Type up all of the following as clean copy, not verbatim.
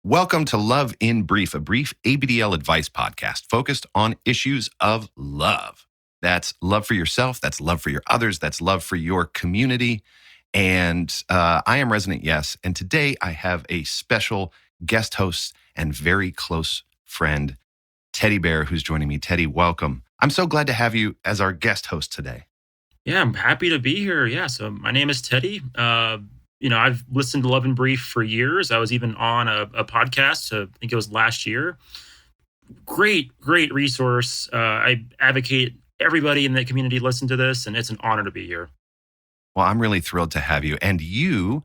Welcome to Love in Brief, a brief ABDL advice podcast focused on issues of love. That's love for yourself. That's love for your others. That's love for your community. And I am Resonant Yes. And today I have a special guest host and very close friend, Teddy Bear, who's joining me. Teddy, welcome. I'm so glad to have you as our guest host today. Yeah, I'm happy to be here. Yeah, so my name is Teddy. I've listened to Love and Brief for years. I was even on a podcast, I think it was last year. Great resource. I advocate everybody in the community listen to this, and it's an honor to be here. Well, I'm really thrilled to have you. And you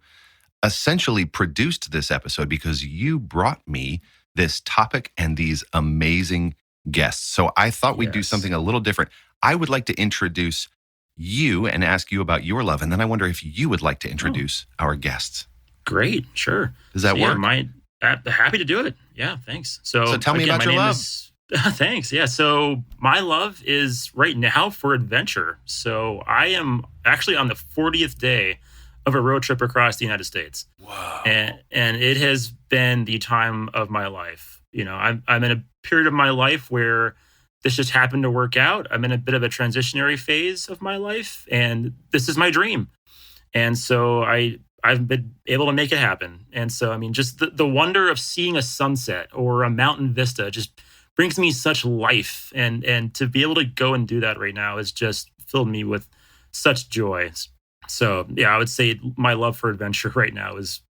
essentially produced this episode because you brought me this topic and these amazing guests. So I thought we'd do Yes. something a little different. I would like to introduce you and ask you about your love. And then I wonder if you would like to introduce our guests. Great, sure. Does that work? Happy to do it. Yeah, thanks. So tell me about your love. Thanks. Yeah. So my love is right now for adventure. So I am actually on the 40th day of a road trip across the United States. Whoa. And it has been the time of my life. You know, I'm in a period of my life where this just happened to work out. I'm in a bit of a transitionary phase of my life, and this is my dream. And so I've been able to make it happen. And so, I mean, just the wonder of seeing a sunset or a mountain vista just brings me such life. And to be able to go and do that right now has just filled me with such joy. So, yeah, I would say my love for adventure right now is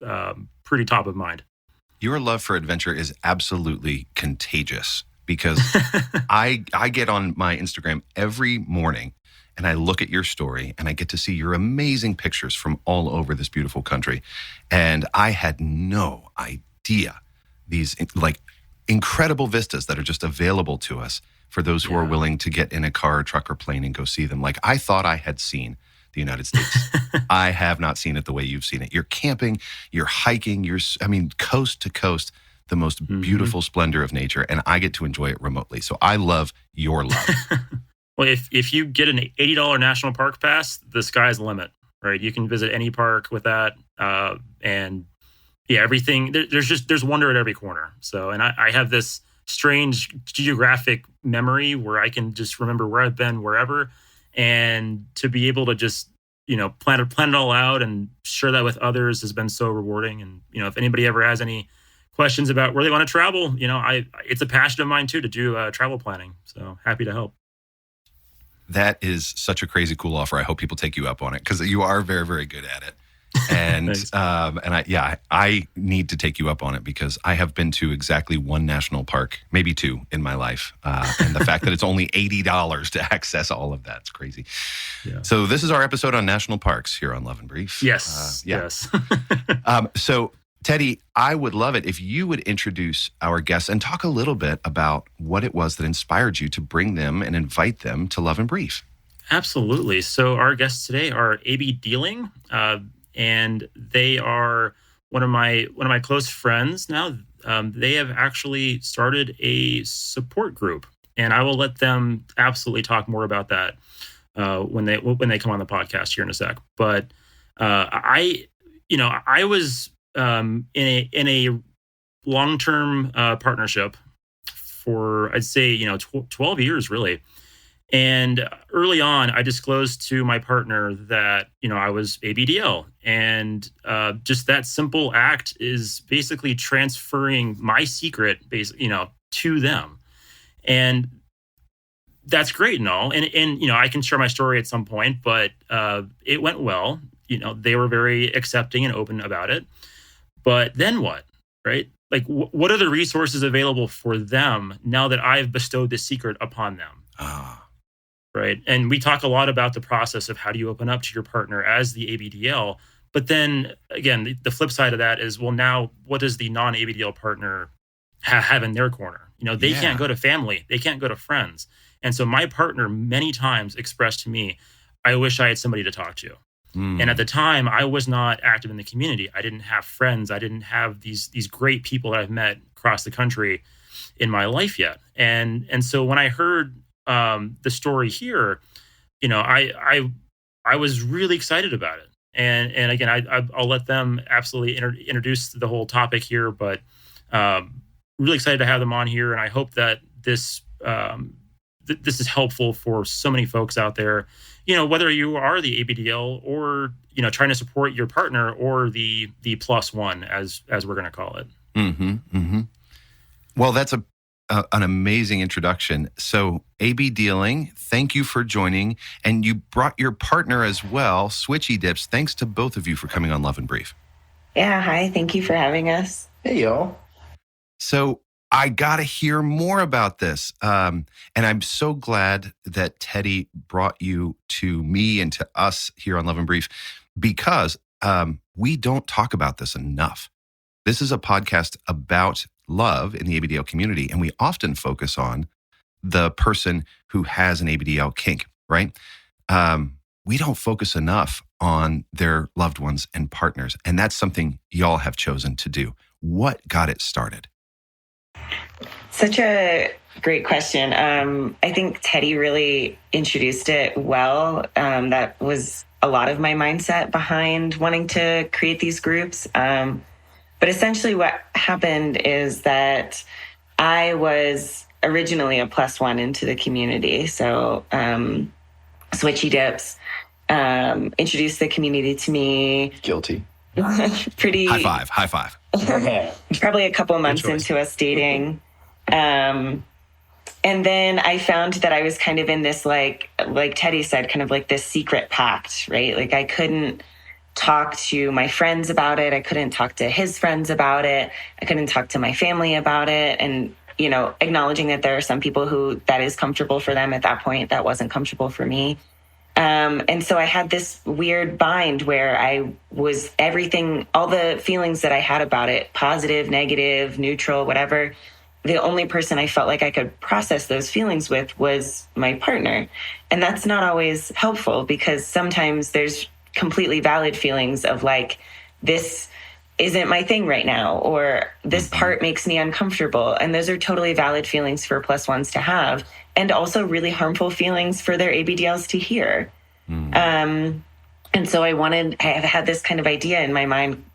pretty top of mind. Your love for adventure is absolutely contagious because I get on my Instagram every morning and I look at your story and I get to see your amazing pictures from all over this beautiful country. And I had no idea these like incredible vistas that are just available to us for those who are willing to get in a car, truck, or plane and go see them. Like I thought I had seen the United States. I have not seen it the way you've seen it. You're camping, you're hiking, coast to coast, the most beautiful splendor of nature, and I get to enjoy it remotely. So I love your love. Well, if you get an $80 national park pass, the sky's the limit, right? You can visit any park with that, and yeah, everything. There's wonder at every corner. So, and I have this strange geographic memory where I can just remember where I've been wherever, and to be able to just plan it all out and share that with others has been so rewarding. And if anybody ever has any questions about where they want to travel, it's a passion of mine too to do travel planning. So happy to help. That is such a crazy cool offer. I hope people take you up on it because you are very, very good at it. And I need to take you up on it because I have been to exactly one national park, maybe two in my life. And the fact that it's only $80 to access all of that's crazy. Yeah. So this is our episode on national parks here on Love and Brief. Yes. Yes. So Teddy, I would love it if you would introduce our guests and talk a little bit about what it was that inspired you to bring them and invite them to Love and Brief. Absolutely. So our guests today are ABDealing, and they are one of my close friends now. They have actually started a support group, and I will let them absolutely talk more about that when they come on the podcast here in a sec. But I was in a long-term partnership for I'd say 12 years really. And early on, I disclosed to my partner that, I was ABDL. And just that simple act is basically transferring my secret, to them. And that's great and all. And I can share my story at some point, but it went well. They were very accepting and open about it. But then what, right? Like, what are the resources available for them now that I've bestowed this secret upon them? Right. And we talk a lot about the process of how do you open up to your partner as the ABDL. But then again, the flip side of that is, well, now what does the non-ABDL partner have in their corner? They can't go to family. They can't go to friends. And so my partner many times expressed to me, I wish I had somebody to talk to. And at the time, I was not active in the community. I didn't have friends. I didn't have these great people that I've met across the country in my life yet. And so when I heard the story here, I was really excited about it. And again, I'll let them absolutely introduce the whole topic here. But Really excited to have them on here, and I hope that this this is helpful for so many folks out there. Whether you are the ABDL or trying to support your partner, or the plus one, as we're going to call it. Mm-hmm, mm-hmm. Well, that's an amazing introduction. So, ABDealing, thank you for joining, and you brought your partner as well, Switchy Dips. Thanks to both of you for coming on Love and Brief. Yeah, hi. Thank you for having us. Hey, y'all. So I got to hear more about this. And I'm so glad that Teddy brought you to me and to us here on Love and Brief, because we don't talk about this enough. This is a podcast about love in the ABDL community, and we often focus on the person who has an ABDL kink, right? We don't focus enough on their loved ones and partners, and that's something y'all have chosen to do. What got it started? Such a great question. I think Teddy really introduced it well. That was a lot of my mindset behind wanting to create these groups. But essentially what happened is that I was originally a plus one into the community. So Switchy Dips introduced the community to me. Guilty. Pretty High five. Probably a couple months into us dating. And then I found that I was kind of in this, like Teddy said, kind of like this secret pact, right? Like I couldn't talk to my friends about it. I couldn't talk to his friends about it. I couldn't talk to my family about it. And, acknowledging that there are some people who that is comfortable for them at that point, that wasn't comfortable for me. And so I had this weird bind where I was everything, all the feelings that I had about it, positive, negative, neutral, whatever. The only person I felt like I could process those feelings with was my partner. And that's not always helpful, because sometimes there's completely valid feelings of like, this isn't my thing right now, or this part makes me uncomfortable. And those are totally valid feelings for plus ones to have, and also really harmful feelings for their ABDLs to hear. And so I have had this kind of idea in my mind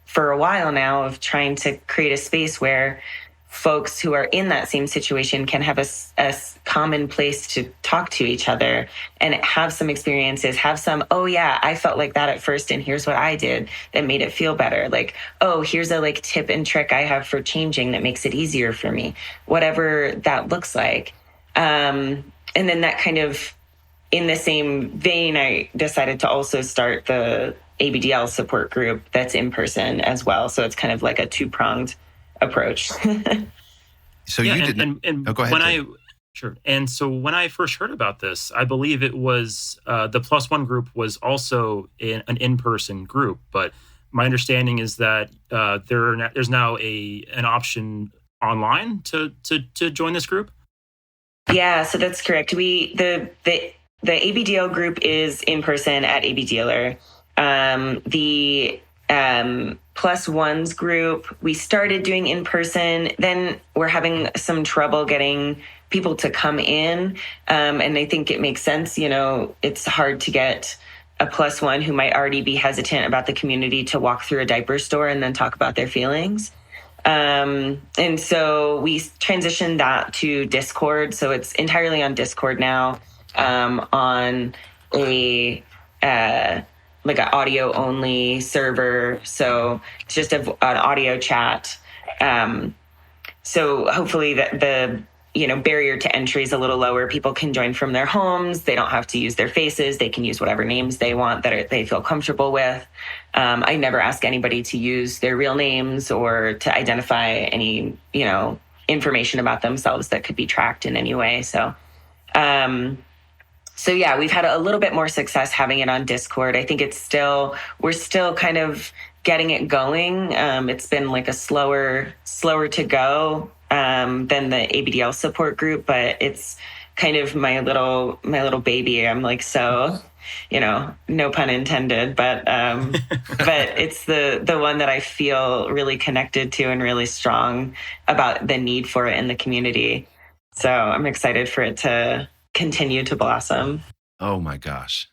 for a while now of trying to create a space where folks who are in that same situation can have a common place to talk to each other and have some experiences, have some, oh yeah, I felt like that at first, and here's what I did that made it feel better. Like, oh, here's a tip and trick I have for changing that makes it easier for me, whatever that looks like. And then that kind of, in the same vein, I decided to also start the ABDL support group that's in person as well. So it's kind of like a two-pronged approach. So you didn't. And go ahead. Sure. And so when I first heard about this, I believe it was the plus one group was also an in-person group. But my understanding is that there's now an option online to join this group. Yeah, so that's correct. The ABDL group is in person at ABDealer. The plus ones group, we started doing in person. Then we're having some trouble getting people to come in. And I think it makes sense. It's hard to get a plus one who might already be hesitant about the community to walk through a diaper store and then talk about their feelings. And so we transitioned that to Discord. So it's entirely on Discord now, on like an audio only server. So it's just an audio chat. So hopefully the barrier to entry is a little lower. People can join from their homes. They don't have to use their faces. They can use whatever names they want that they feel comfortable with. I never ask anybody to use their real names or to identify any, information about themselves that could be tracked in any way. So yeah, we've had a little bit more success having it on Discord. I think we're still kind of getting it going. It's been like a slower to go than the ABDL support group, but it's kind of my little baby. I'm like, so, no pun intended, but it's the one that I feel really connected to and really strong about the need for it in the community. So I'm excited for it to continue to blossom. Oh my gosh.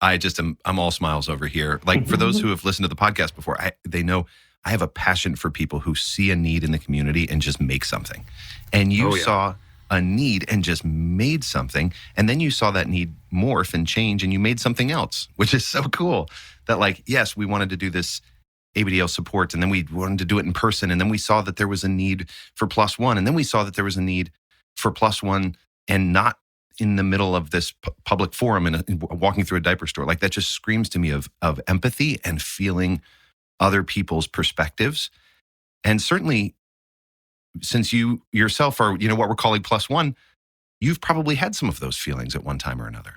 I'm all smiles over here. Like, for those who have listened to the podcast before, they know I have a passion for people who see a need in the community and just make something. And you saw a need and just made something. And then you saw that need morph and change and you made something else, which is so cool that like, yes, we wanted to do this ABDL support and then we wanted to do it in person. And then we saw that there was a need for +1. And then we saw that there was a need for +1 and not in the middle of this public forum and walking through a diaper store. Like that just screams to me of empathy and feeling other people's perspectives. And certainly since you yourself are, what we're calling +1, you've probably had some of those feelings at one time or another.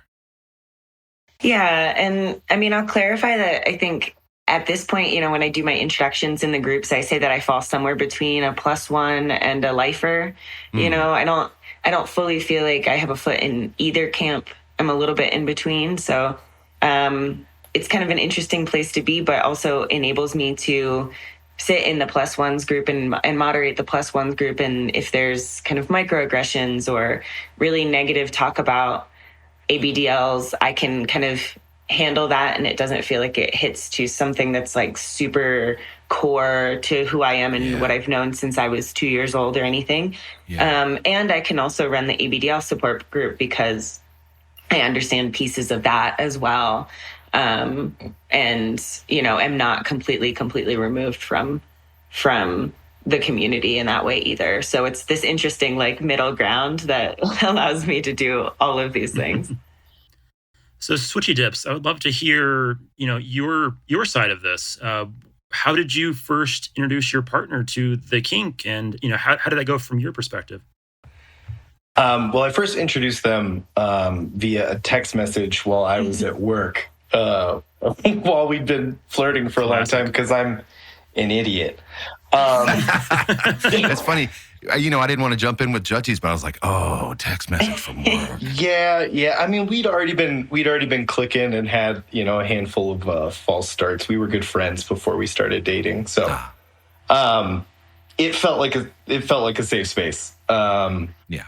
Yeah. And I mean, I'll clarify that I think at this point, when I do my introductions in the groups, I say that I fall somewhere between a +1 and a lifer. I don't fully feel like I have a foot in either camp. I'm a little bit in between. So it's kind of an interesting place to be, but also enables me to sit in the +1s group and moderate the +1s group. And if there's kind of microaggressions or really negative talk about ABDLs, I can kind of handle that. And it doesn't feel like it hits to something that's like super core to who I am and what I've known since I was 2 years old or anything. Yeah. And I can also run the ABDL support group because I understand pieces of that as well. And, am not completely removed from the community in that way either. So it's this interesting like middle ground that allows me to do all of these things. So Switchy Dips, I would love to hear, your side of this. How did you first introduce your partner to the kink, and how did that go from your perspective? Well, I first introduced them via a text message while I was at work, while we'd been flirting for a long time because I'm an idiot. That's funny. I didn't want to jump in with judges, but I was like, "Oh, text message from work." Yeah. I mean, we'd already been clicking and had a handful of false starts. We were good friends before we started dating, so it felt like a safe space. Yeah.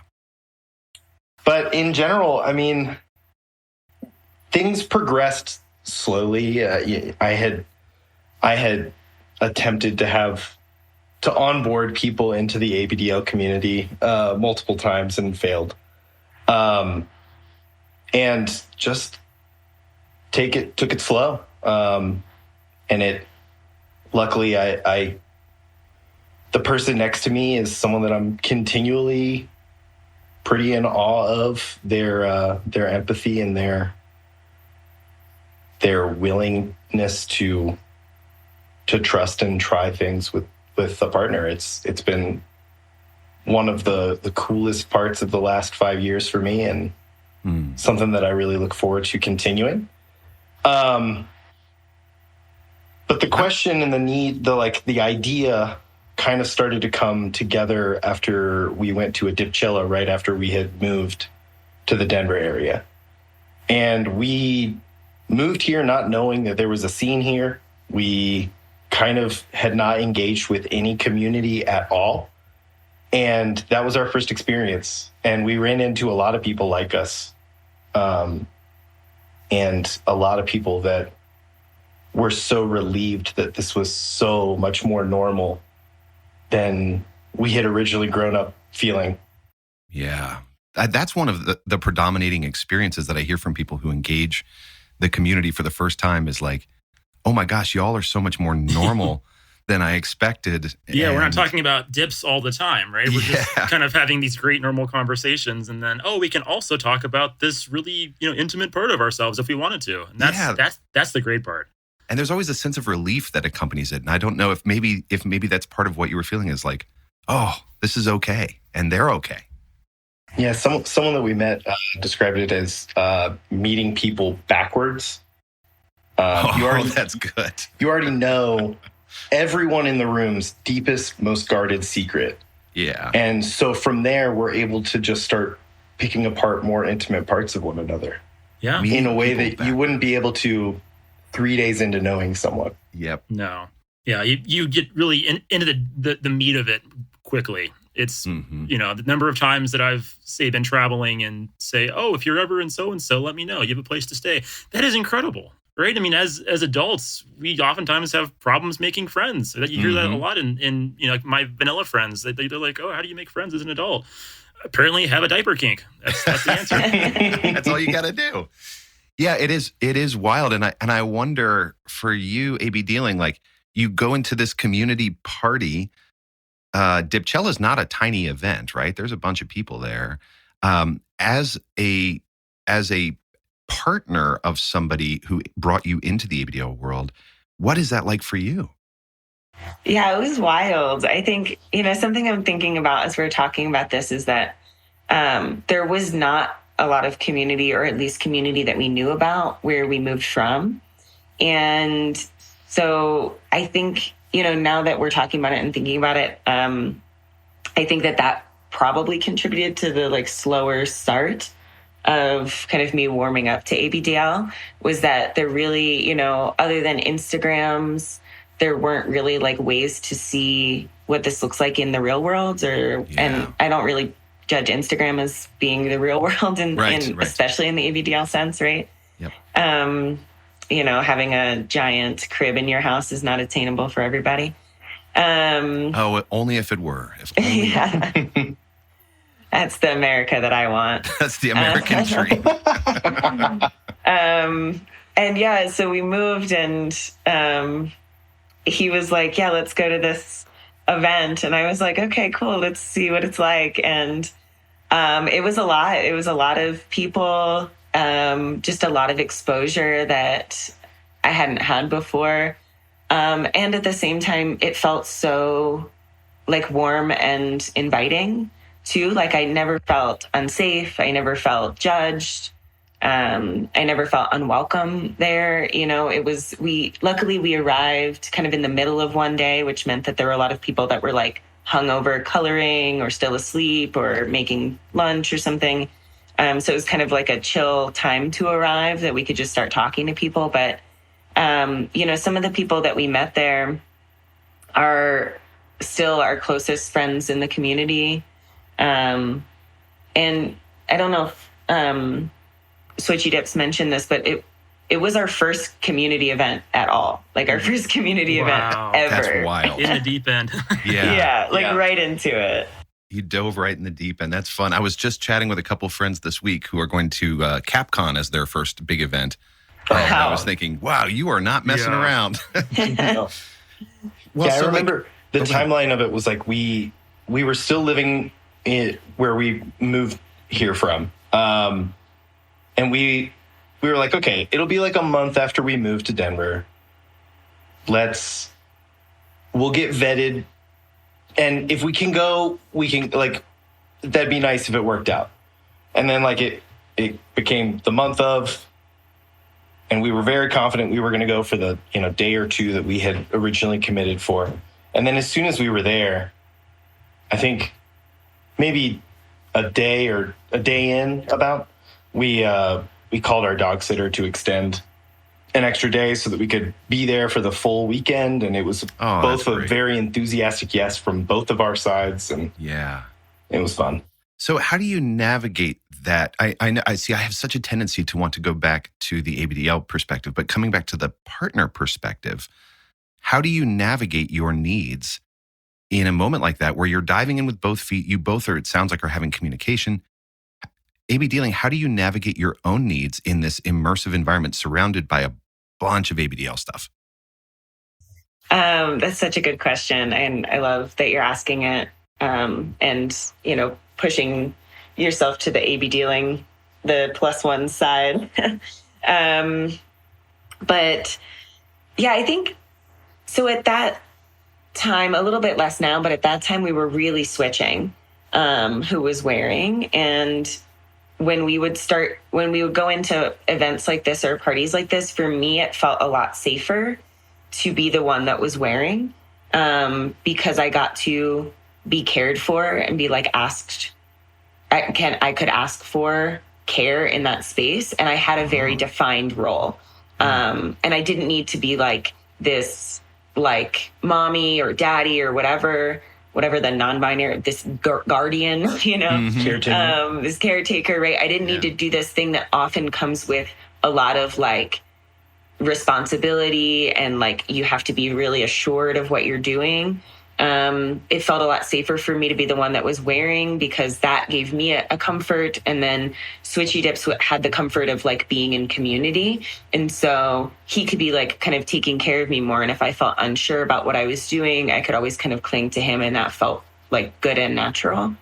But in general, I mean, things progressed slowly. I had attempted to onboard people into the ABDL community multiple times and failed. And just took it slow. And luckily the person next to me is someone that I'm continually pretty in awe of, their empathy and their willingness to trust and try things with a partner. It's been one of the coolest parts of the last 5 years for me, and something that I really look forward to continuing. But the question and the need, the idea kind of started to come together after we went to a Dipcello right after we had moved to the Denver area. And we moved here not knowing that there was a scene here. We kind of had not engaged with any community at all. And that was our first experience. And we ran into a lot of people like us. And a lot of people that were so relieved that this was so much more normal than we had originally grown up feeling. Yeah. That's one of the predominating experiences that I hear from people who engage the community for the first time is like, oh my gosh, y'all are so much more normal than I expected. Yeah, we're not talking about dips all the time, right? We're just kind of having these great normal conversations, and then we can also talk about this really intimate part of ourselves if we wanted to. And that's the great part. And there's always a sense of relief that accompanies it. And I don't know if maybe that's part of what you were feeling is like, oh, this is okay, and they're okay. Yeah, someone that we met described it as meeting people backwards. That's good. You already know everyone in the room's deepest, most guarded secret. Yeah. And so from there, we're able to just start picking apart more intimate parts of one another. Yeah. In a way that you wouldn't be able to 3 days into knowing someone. Yep. No. Yeah, you get really into the meat of it quickly. It's, the number of times that I've, been traveling and say, oh, if you're ever in so-and-so, let me know. You have a place to stay. That is incredible. right? I mean, as adults, we oftentimes have problems making friends. You hear that a lot in like my vanilla friends. They're like, oh, how do you make friends as an adult? Apparently have a diaper kink. That's the answer. That's all you got to do. Yeah, it is wild. And I wonder for you, ABDealing, like you go into this community party. Dipchella is not a tiny event, right? There's a bunch of people there. As a partner of somebody who brought you into the ABDL world, what is that like for you? Yeah, it was wild. I think, something I'm thinking about as we're talking about this is that there was not a lot of community, or at least community that we knew about where we moved from. And so I think, now that we're talking about it and thinking about it, I think that probably contributed to the like slower start of kind of me warming up to ABDL, was that there really, other than Instagrams, there weren't really like ways to see what this looks like in the real world, and I don't really judge Instagram as being the real world, especially in the ABDL sense, right? Yep. Having a giant crib in your house is not attainable for everybody. Only if it were. If only. Yeah. That's the America that I want. That's the American dream. And yeah, so we moved, and he was like, yeah, let's go to this event. And I was like, okay, cool. Let's see what it's like. And it was a lot. It was a lot of people, just a lot of exposure that I hadn't had before. And at the same time, it felt so like warm and inviting too. Like I never felt unsafe. I never felt judged. I never felt unwelcome there. Luckily we arrived kind of in the middle of one day, which meant that there were a lot of people that were like hungover coloring or still asleep or making lunch or something. So it was kind of like a chill time to arrive that we could just start talking to people. But, some of the people that we met there are still our closest friends in the community. And I don't know if Switchy Dips mentioned this, but it was our first community event at all. Like our first community event ever. That's wild. In the deep end. Yeah. Right into it. You dove right in the deep end. That's fun. I was just chatting with a couple friends this week who are going to Capcon as their first big event. Wow. And I was thinking, wow, you are not messing around. I remember the timeline of it was like we were still living where we moved here from. And we were like, okay, it'll be like a month after we move to Denver. We'll get vetted. And if we can go, we can, like, that'd be nice if it worked out. And then like it became the month of, and we were very confident we were going to go for the, day or two that we had originally committed for. And then as soon as we were there, I think maybe a day in about, we called our dog sitter to extend an extra day so that we could be there for the full weekend. And it was both a very enthusiastic yes from both of our sides. And it was fun. So how do you navigate that? I see I have such a tendency to want to go back to the ABDL perspective, but coming back to the partner perspective, how do you navigate your needs in a moment like that where you're diving in with both feet? You both are, it sounds like, are having communication. ABDealing, how do you navigate your own needs in this immersive environment surrounded by a bunch of ABDL stuff? That's such a good question. And I love that you're asking it. And, pushing yourself to the ABDealing, the +1 side. But yeah, I think so at that time, a little bit less now, but at that time we were really switching, who was wearing. And when we would go into events like this or parties like this, for me, it felt a lot safer to be the one that was wearing, because I got to be cared for and be like asked. I could ask for care in that space, and I had a very defined role, and I didn't need to be like this, like mommy or daddy or whatever the non-binary, this guardian, Caretaker. This caretaker, right? I didn't need to do this thing that often comes with a lot of like responsibility and like you have to be really assured of what you're doing. It felt a lot safer for me to be the one that was wearing, because that gave me a comfort. And then Switchy Dips had the comfort of like being in community. And so he could be like kind of taking care of me more. And if I felt unsure about what I was doing, I could always kind of cling to him, and that felt like good and natural.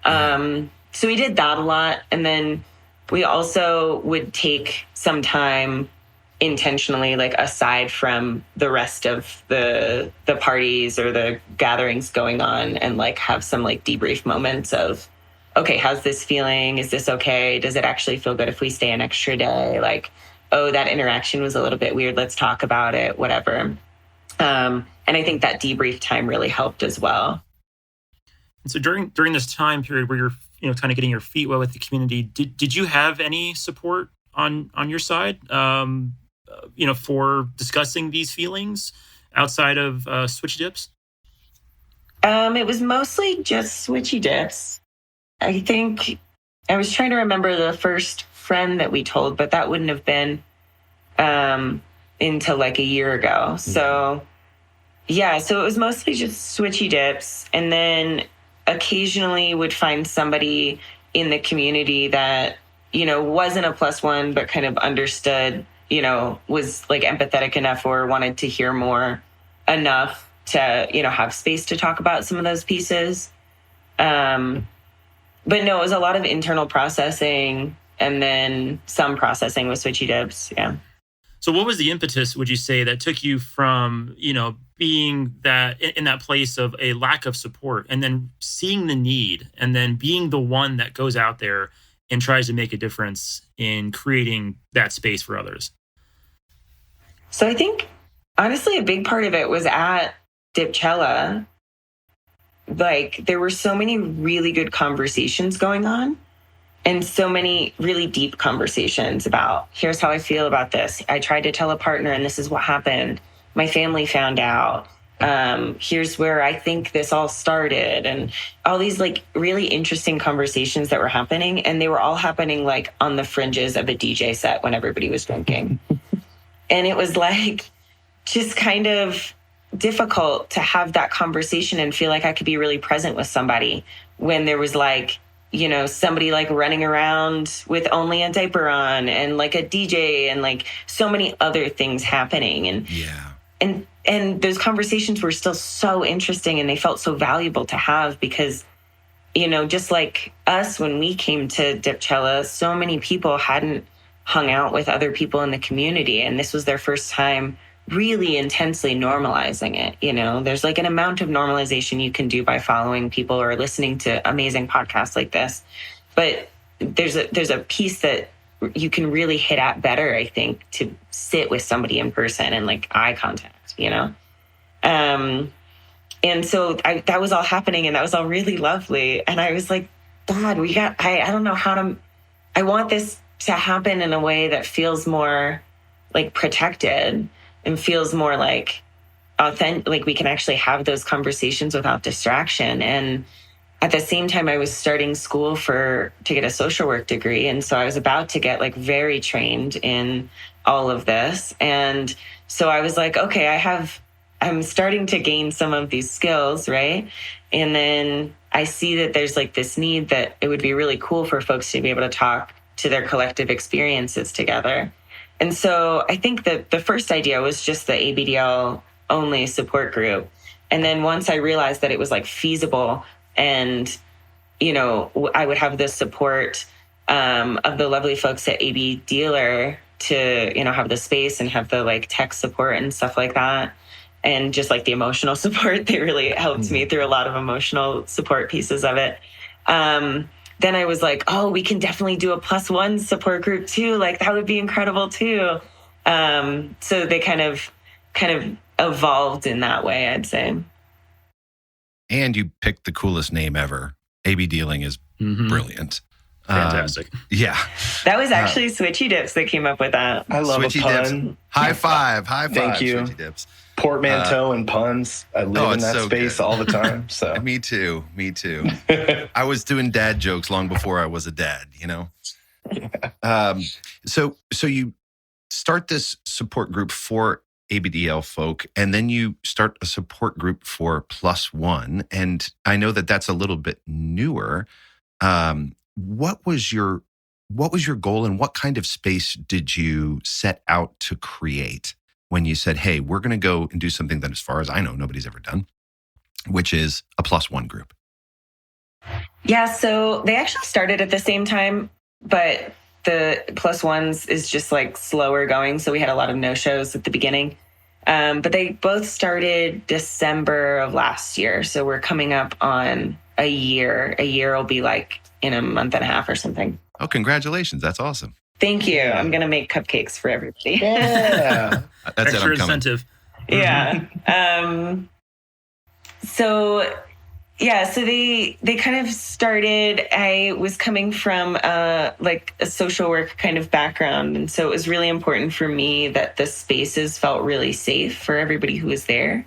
So we did that a lot. And then we also would take some time intentionally, like aside from the rest of the parties or the gatherings going on, and like have some like debrief moments of, okay, how's this feeling? Is this okay? Does it actually feel good if we stay an extra day? Like, oh, that interaction was a little bit weird. Let's talk about it, whatever. And I think that debrief time really helped as well. And so during this time period where you're kind of getting your feet wet with the community, did you have any support on your side? For discussing these feelings outside of Switchy Dips? It was mostly just Switchy Dips. I think I was trying to remember the first friend that we told, but that wouldn't have been until like a year ago. So yeah, so it was mostly just Switchy Dips. And then occasionally would find somebody in the community that, wasn't a +1, but kind of understood, was like empathetic enough or wanted to hear more enough to, have space to talk about some of those pieces. But no, it was a lot of internal processing and then some processing with Switchy Dips. Yeah. So what was the impetus, would you say, that took you from, being that in that place of a lack of support, and then seeing the need, and then being the one that goes out there and tries to make a difference in creating that space for others? So I think, honestly, a big part of it was at Dipcella. Like, there were so many really good conversations going on, and so many really deep conversations about, here's how I feel about this. I tried to tell a partner and this is what happened. My family found out. Here's where I think this all started. And all these like really interesting conversations that were happening. And they were all happening like on the fringes of a DJ set when everybody was drinking. And it was like just kind of difficult to have that conversation and feel like I could be really present with somebody when there was like, somebody like running around with only a diaper on, and like a DJ, and like so many other things happening. And and those conversations were still so interesting, and they felt so valuable to have, because, just like us, when we came to Dipcella, so many people hadn't hung out with other people in the community. And this was their first time really intensely normalizing it. There's like an amount of normalization you can do by following people or listening to amazing podcasts like this. But there's a piece that you can really hit at better, I think, to sit with somebody in person and like eye contact, And so that was all happening, and that was all really lovely. And I was like, God, I don't know I want this to happen in a way that feels more like protected and feels more like authentic, like we can actually have those conversations without distraction. And at the same time, I was starting school to get a social work degree. And so I was about to get like very trained in all of this. And so I was like, okay, I'm starting to gain some of these skills, right? And then I see that there's like this need that it would be really cool for folks to be able to talk to their collective experiences together. And so I think that the first idea was just the ABDL only support group. And then once I realized that it was like feasible, and, I would have the support of the lovely folks at ABDealer to, have the space and have the like tech support and stuff like that. And just like the emotional support, they really helped me through a lot of emotional support pieces of it. Then I was like, oh, we can definitely do a +1 support group too. Like that would be incredible too. So they kind of evolved in that way, I'd say. And you picked the coolest name ever. ABDealing is brilliant. Fantastic. Yeah. That was actually Switchy Dips that came up with that. I love Switchy a pun. Dips. High five. Thank you. Switchy Dips. Portmanteau and puns. I live in that so space good. all the time. So Me too. I was doing dad jokes long before I was a dad, So you start this support group for ABDL folk, and then you start a support group for +1. And I know that that's a little bit newer. What was your goal, and what kind of space did you set out to create when you said, hey, we're going to go and do something that, as far as I know, nobody's ever done, which is a +1 group? Yeah, so they actually started at the same time, but the +1s is just like slower going. So we had a lot of no-shows at the beginning. But they both started December of last year. So we're coming up on a year. A year will be like in a month and a half or something. Oh, congratulations. That's awesome. Thank you. I'm going to make cupcakes for everybody. Yeah. That's extra it. I'm coming. incentive. Yeah. So they kind of started, I was coming from like a social work kind of background. And so it was really important for me that the spaces felt really safe for everybody who was there.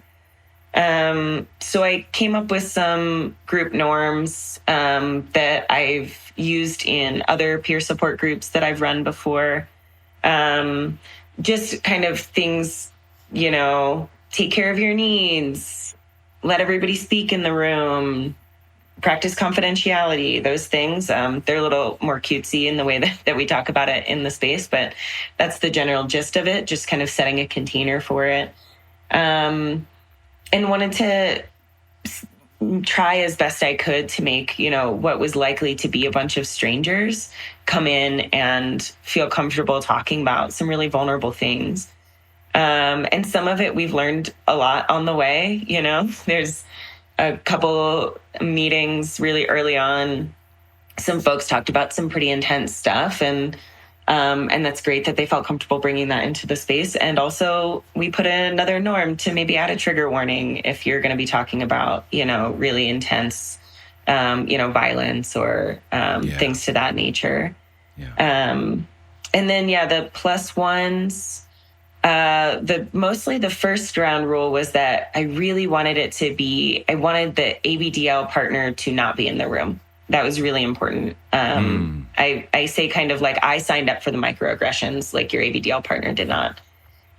So I came up with some group norms that I've used in other peer support groups that I've run before. Just kind of things, take care of your needs, let everybody speak in the room, practice confidentiality, those things. They're a little more cutesy in the way that we talk about it in the space, but that's the general gist of it, just kind of setting a container for it. And wanted to try as best I could to make, what was likely to be a bunch of strangers come in and feel comfortable talking about some really vulnerable things. And some of it we've learned a lot on the way. There's a couple meetings really early on. Some folks talked about some pretty intense stuff, and that's great that they felt comfortable bringing that into the space. And also we put in another norm to maybe add a trigger warning if you're going to be talking about, really intense, violence or things to that nature. Yeah. And then, the +1s, mostly the first round rule was that I really wanted I wanted the ABDL partner to not be in the room. That was really important. I say kind of like I signed up for the microaggressions, like your ABDL partner did not.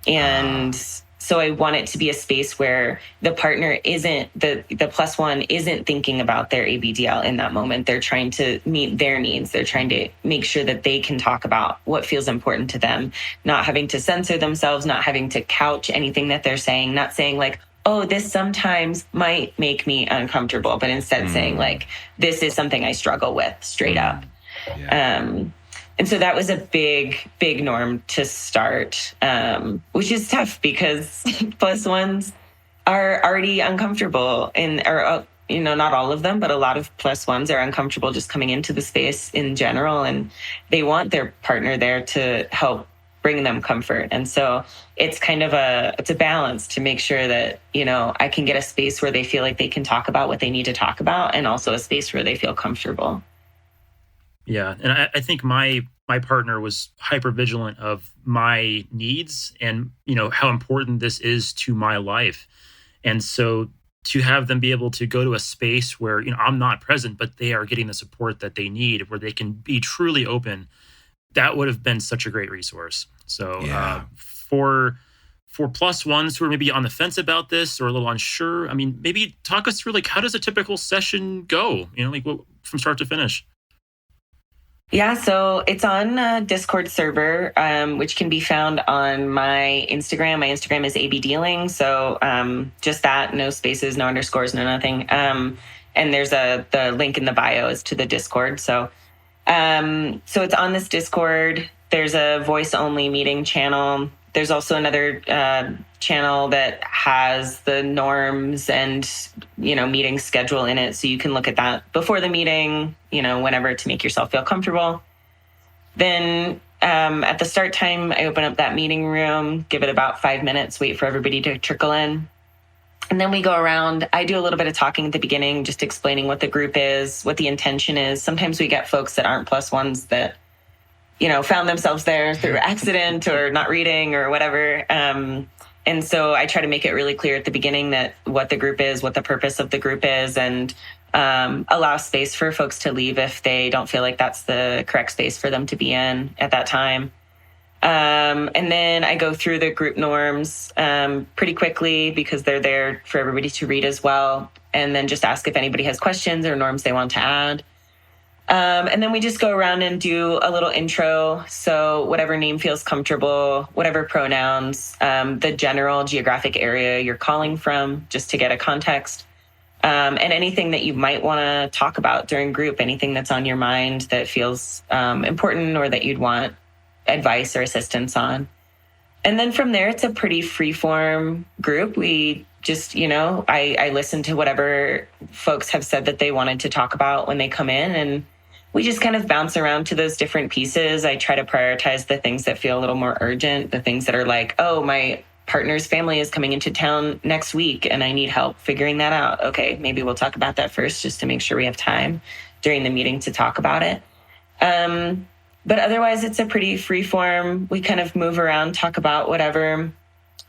And so I want it to be a space where the partner isn't, the +1 isn't thinking about their ABDL in that moment. They're trying to meet their needs. They're trying to make sure that they can talk about what feels important to them, not having to censor themselves, not having to couch anything that they're saying, not saying like, oh, this sometimes might make me uncomfortable, but instead saying like, this is something I struggle with straight up. Yeah. And so that was a big, big norm to start, which is tough because +1s are already uncomfortable not all of them, but a lot of +1s are uncomfortable just coming into the space in general. And they want their partner there to help bring them comfort. And so it's kind of it's a balance to make sure that, I can get a space where they feel like they can talk about what they need to talk about, and also a space where they feel comfortable. Yeah. And I think my partner was hyper vigilant of my needs and, how important this is to my life. And so to have them be able to go to a space where, I'm not present, but they are getting the support that they need, where they can be truly open, that would have been such a great resource. So for +1s who are maybe on the fence about this or a little unsure, maybe talk us through like, how does a typical session go? From start to finish? Yeah, so it's on a Discord server, which can be found on my Instagram. My Instagram is ABDealing. So just that, no spaces, no underscores, no nothing. And there's the link in the bio is to the Discord. So it's on this Discord. There's a voice-only meeting channel. There's also another channel that has the norms and, meeting schedule in it. So you can look at that before the meeting, whenever, to make yourself feel comfortable. Then at the start time, I open up that meeting room, give it about 5 minutes, wait for everybody to trickle in. And then we go around. I do a little bit of talking at the beginning, just explaining what the group is, what the intention is. Sometimes we get folks that aren't +1s that, found themselves there through accident or not reading or whatever. And so I try to make it really clear at the beginning that what the group is, what the purpose of the group is, and allow space for folks to leave if they don't feel like that's the correct space for them to be in at that time. And then I go through the group norms pretty quickly because they're there for everybody to read as well. And then just ask if anybody has questions or norms they want to add. And then we just go around and do a little intro. So whatever name feels comfortable, whatever pronouns, the general geographic area you're calling from, just to get a context. And anything that you might want to talk about during group, anything that's on your mind that feels important or that you'd want advice or assistance on. And then from there, it's a pretty free-form group. We just, I listen to whatever folks have said that they wanted to talk about when they come in, and we just kind of bounce around to those different pieces. I try to prioritize the things that feel a little more urgent, the things that are like, oh, my partner's family is coming into town next week and I need help figuring that out. Okay, maybe we'll talk about that first just to make sure we have time during the meeting to talk about it. But otherwise, it's a pretty free form. We kind of move around, talk about whatever.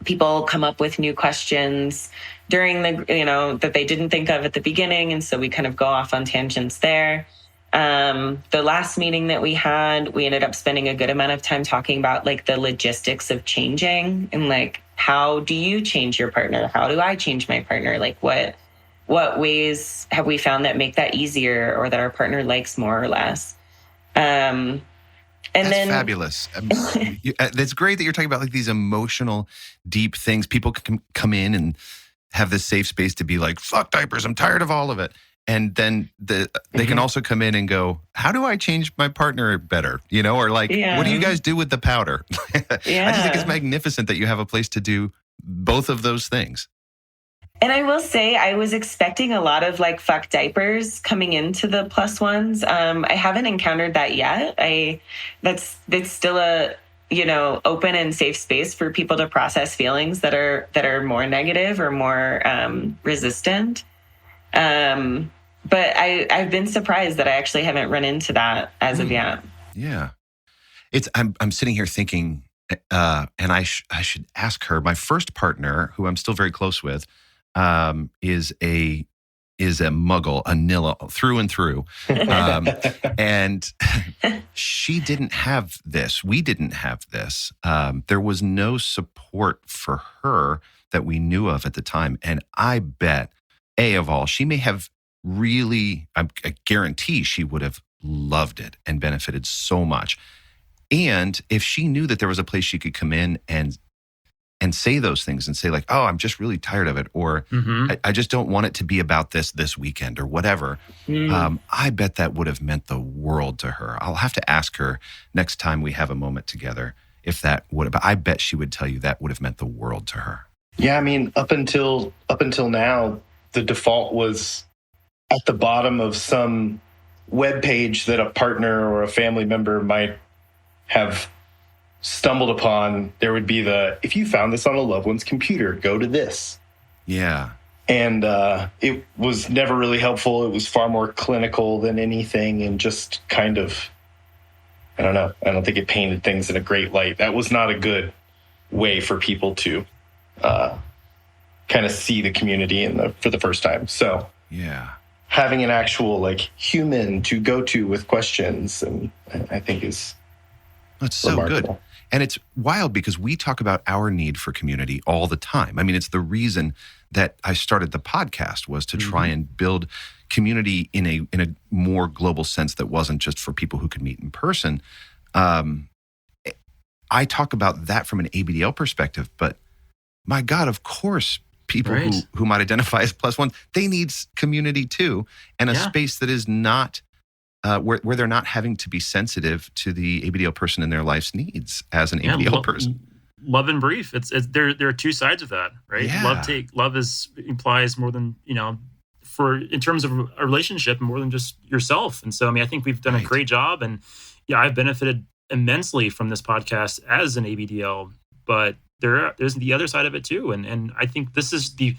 People come up with new questions during that they didn't think of at the beginning. And so we kind of go off on tangents there. The last meeting that we had, we ended up spending a good amount of time talking about like the logistics of changing and like, how do you change your partner? How do I change my partner? Like what ways have we found that make that easier or that our partner likes more or less? That's fabulous. That's great that you're talking about like these emotional, deep things. People can come in and have this safe space to be like, fuck diapers, I'm tired of all of it. And then they can also come in and go, how do I change my partner better? Or like, what do you guys do with the powder? I just think it's magnificent that you have a place to do both of those things. And I will say, I was expecting a lot of like fuck diapers coming into the plus ones. I haven't encountered that yet. That's still a open and safe space for people to process feelings that are more negative or more resistant. But I've been surprised that I actually haven't run into that as of yet. Yeah, I'm sitting here thinking, and I should ask her. My first partner, who I'm still very close with, is a muggle, a Nilla through and through. And she didn't have this. We didn't have this. There was no support for her that we knew of at the time. And I bet, she may have really, I guarantee she would have loved it and benefited so much. And if she knew that there was a place she could come in and say those things and say like, oh, I'm just really tired of it. Or I just don't want it to be about this weekend or whatever. I bet that would have meant the world to her. I'll have to ask her next time we have a moment together if that would have, but I bet she would tell you that would have meant the world to her. Yeah. I mean, up until now, the default was at the bottom of some web page that a partner or a family member might have stumbled upon. There would be if you found this on a loved one's computer, go to this. Yeah. And it was never really helpful. It was far more clinical than anything and just kind of, I don't know. I don't think it painted things in a great light. That was not a good way for people to kind of see the community for the first time. So yeah, having an actual like human to go to with questions, and I think is that's so remarkable. Good. And it's wild because we talk about our need for community all the time. I mean, it's the reason that I started the podcast was to try and build community in a more global sense that wasn't just for people who could meet in person. I talk about that from an ABDL perspective, but my God, of course, people who might identify as plus one, they need community too, and a space that is not where they're not having to be sensitive to the ABDL person in their life's needs as an ABDL person. Love and brief. There are two sides of that, right? Yeah. Love implies more than, in terms of a relationship, more than just yourself. And so, I mean, I think we've done a great job, and I've benefited immensely from this podcast as an ABDL, but there's the other side of it too. And I think this is the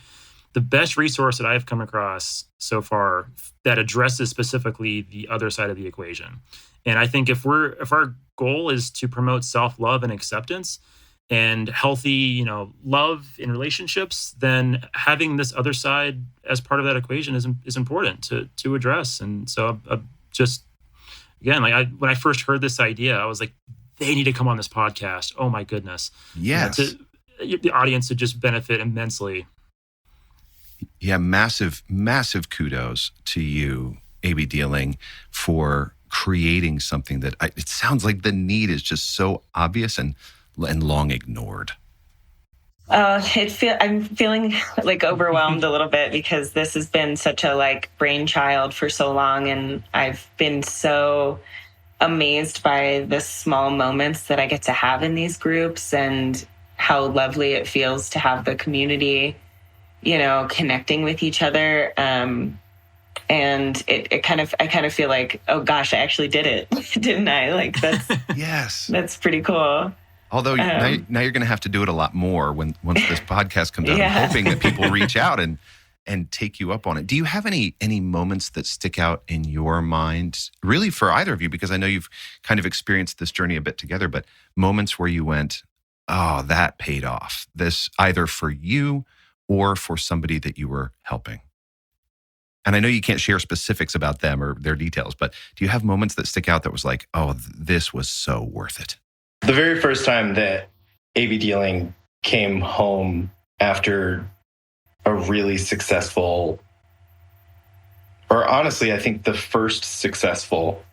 best resource that I've come across so far that addresses specifically the other side of the equation. And I think if our goal is to promote self-love and acceptance and healthy, love in relationships, then having this other side as part of that equation is important to address. And so just again, like when I first heard this idea, I was like, they need to come on this podcast. Oh my goodness. Yes. The audience would just benefit immensely. Yeah, massive kudos to you, ABDealing, for creating something that it sounds like the need is just so obvious and long ignored. I'm feeling like overwhelmed a little bit because this has been such a like brainchild for so long, and I've been so amazed by the small moments that I get to have in these groups and how lovely it feels to have the community, connecting with each other. And I kind of feel like, oh gosh, I actually did it, didn't I? Like that's yes, that's pretty cool. Although now you're going to have to do it a lot more once this podcast comes out. I'm hoping that people reach out and take you up on it. Do you have any moments that stick out in your mind, really for either of you? Because I know you've kind of experienced this journey a bit together, but moments where you went, oh, that paid off. This either for you or for somebody that you were helping. And I know you can't share specifics about them or their details, but do you have moments that stick out that was like, oh, this was so worth it? The very first time that ABDealing came home after a really successful, or honestly, I think the first successful